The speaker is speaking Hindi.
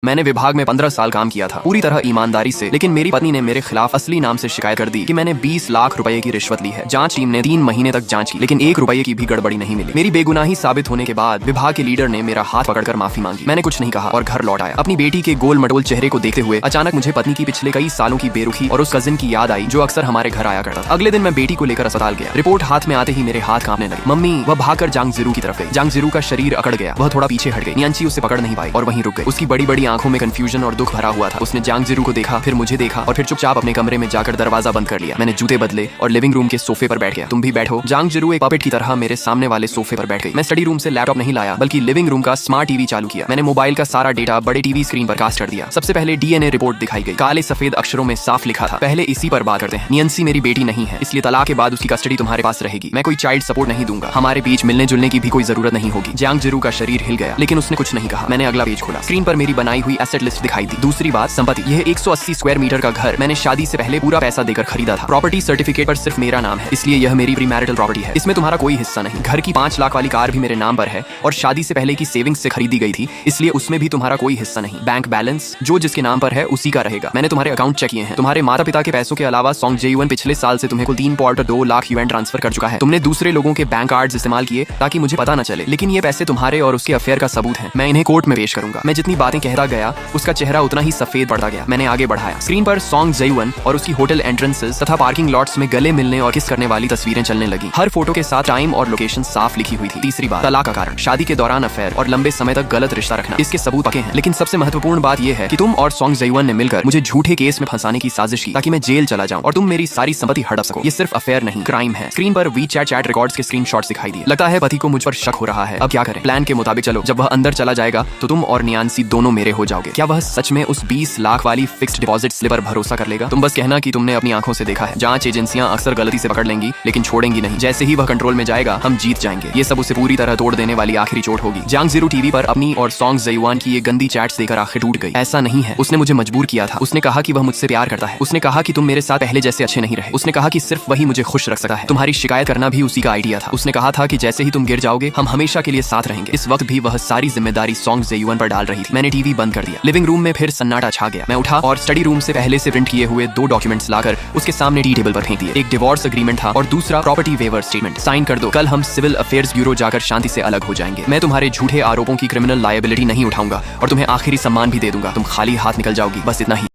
मैंने विभाग में 15 साल काम किया था, पूरी तरह ईमानदारी से। लेकिन मेरी पत्नी ने मेरे खिलाफ असली नाम से शिकायत कर दी कि मैंने 20 लाख रुपए की रिश्वत ली है। जांच टीम ने 3 महीने तक जांच की, लेकिन 1 रुपए की भी गड़बड़ी नहीं मिली। मेरी बेगुनाही साबित होने के बाद विभाग के लीडर ने मेरा हाथ पकड़कर माफी मांगी। मैंने कुछ नहीं कहा और घर लौट आया। अपनी बेटी के गोल मटोल चेहरे को देखते हुए अचानक मुझे पत्नी की पिछले कई सालों की बेरुखी और उस कजिन की याद आई जो अक्सर हमारे घर आया करता था। अगले दिन मैं बेटी को लेकर अस्पताल गया। रिपोर्ट हाथ में आते ही मेरे हाथ कांपने लगे। मम्मी वह भागकर जांग जिरू की तरफ गई। जांग जिरू का शरीर अकड़ गया, वह थोड़ा पीछे हट गई। नियांची उसे पकड़ नहीं पाई और वहीं रुक गई। उसकी बड़ी बड़ी आंखों में कंफ्यूजन और दुख भरा हुआ था। उसने जांग जिरू को देखा, फिर मुझे देखा और फिर चुपचाप अपने कमरे में जाकर दरवाजा बंद कर लिया। मैंने जूते बदले और लिविंग रूम के सोफे पर बैठ गया। तुम भी बैठो। जांग जिरू एक पपेट की तरह मेरे सामने वाले सोफे पर बैठ गई। मैं स्टडी रूम से लैपटॉप नहीं लाया, बल्कि लिविंग रूम का स्मार्ट टीवी चालू किया। मैंने मोबाइल का सारा डेटा बड़े टीवी स्क्रीन पर कास्ट कर दिया। सबसे पहले डीएनए रिपोर्ट दिखाई गई। काले सफेद अक्षरों में साफ लिखा था, पहले इसी पर बात करते हैं। नियंसी मेरी बेटी नहीं है, इसलिए तलाक के बाद उसकी कस्टडी तुम्हारे पास रहेगी। मैं कोई चाइल्ड सपोर्ट नहीं दूंगा। हमारे बीच मिलने जुलने की भी कोई जरूरत नहीं होगी। जांग जिरू का शरीर हिल गया, लेकिन उसने कुछ नहीं कहा। मैंने अगला पेज खोला। स्क्रीन पर मेरी बनाई हुई एसेट लिस्ट दिखाई दी। दूसरी बात, संपत्ति। यह 180 स्क्वायर मीटर का घर मैंने शादी से पहले पूरा पैसा देकर खरीदा था। प्रॉपर्टी सर्टिफिकेट पर सिर्फ मेरा नाम है, इसलिए यह मेरी प्रीमैरिटल प्रॉपर्टी है। इसमें तुम्हारा कोई हिस्सा नहीं। घर की 5 लाख वाली कार भी मेरे नाम पर है और शादी से पहले की सेविंग्स से खरीदी गई थी, इसलिए उसमें भी तुम्हारा कोई हिस्सा नहीं। बैंक बैलेंस जो जिसके नाम पर है उसी का रहेगा। मैंने तुम्हारे अकाउंट चेक किए हैं। तुम्हारे माता पिता के पैसों के अलावा सॉन्ग जेयूएन पिछले साल से तुम्हें कुल 3.2 लाख यूएन ट्रांसफर कर चुका है। तुमने दूसरे लोगों के बैंक कार्ड्स इस्तेमाल किए ताकि मुझे पता न चले, लेकिन ये पैसे तुम्हारे और उसके अफेयर का सबूत है। मैं इन्हें कोर्ट में पेश करूंगा। मैं जितनी बातें कहता गया उसका चेहरा उतना ही सफेद पड़ता गया। मैंने आगे बढ़ाया। स्क्रीन पर सॉन्ग जेयूएन और उसकी होटल एंट्रेंसेस तथा पार्किंग लॉट्स में गले मिलने और किस करने वाली तस्वीरें चलने लगी। हर फोटो के साथ टाइम और लोकेशन साफ लिखी हुई थी। तीसरी बात, तलाक का कारण। शादी के दौरान अफेयर और लंबे समय तक गलत रिश्ता रखना, इसके सबूत पक्के हैं। लेकिन सबसे महत्वपूर्ण बात यह है कि तुम और सॉन्ग जेयूएन ने मिलकर मुझे झूठे केस में फंसाने की साजिश की ताकि मैं जेल चला जाऊं और तुम मेरी सारी संपत्ति हड़प सको। ये सिर्फ अफेयर नहीं, क्राइम है। स्क्रीन पर वीचैट चैट रिकॉर्ड्स के स्क्रीनशॉट्स दिखाई दिए। लगता है पति को मुझ पर शक हो रहा है। अब क्या करें? प्लान के मुताबिक चलो। जब वह अंदर चला जाएगा तो तुम और नियांसी दोनों मेरे हो जाओगे। क्या वह सच में उस 20 लाख वाली फिक्स्ड डिपॉजिट स्लिप पर भरोसा कर लेगा? तुम बस कहना कि तुमने अपनी आंखों से देखा है। जांच एजेंसियां अक्सर गलती से पकड़ लेंगी, लेकिन छोड़ेंगी नहीं। जैसे ही वह कंट्रोल में जाएगा हम जीत जाएंगे। ये सब उसे पूरी तरह तोड़ देने वाली आखिरी चोट होगी। जांग जिरू टीवी पर अपनी और सॉन्ग जेयूएन की ये गंदी चैट्स देखकर आंखें टूट गई। ऐसा नहीं है, उसने मुझे मजबूर किया था। उसने कहा कि वह मुझसे प्यार करता है। उसने कहा कि तुम मेरे साथ पहले जैसे अच्छे नहीं रहे। उसने कहा कि सिर्फ वही मुझे खुश रख सकता है। तुम्हारी शिकायत करना भी उसी का आइडिया था। उसने कहा था कि जैसे ही तुम गिर जाओगे हम हमेशा के लिए साथ रहेंगे। इस वक्त भी वह सारी जिम्मेदारी सॉन्ग जेयूएन पर डाल रही थी। मैंने टीवी बंद कर दिया। लिविंग रूम में फिर सन्नाटा छा गया। मैं उठा और स्टडी रूम से पहले से प्रिंट किए हुए 2 डॉक्यूमेंट्स लाकर उसके सामने टी टेबल पर फेंक दिए। एक डिवोर्स एग्रीमेंट था और दूसरा प्रॉपर्टी वेवर स्टेटमेंट। साइन कर दो, कल हम सिविल अफेयर्स ब्यूरो जाकर शांति से अलग हो जाएंगे। मैं तुम्हारे झूठे आरोपों की क्रिमिनल लायबिलिटी नहीं उठाऊंगा और तुम्हें आखिरी सम्मान भी दे दूंगा। तुम खाली हाथ निकल जाओगी, बस इतना ही।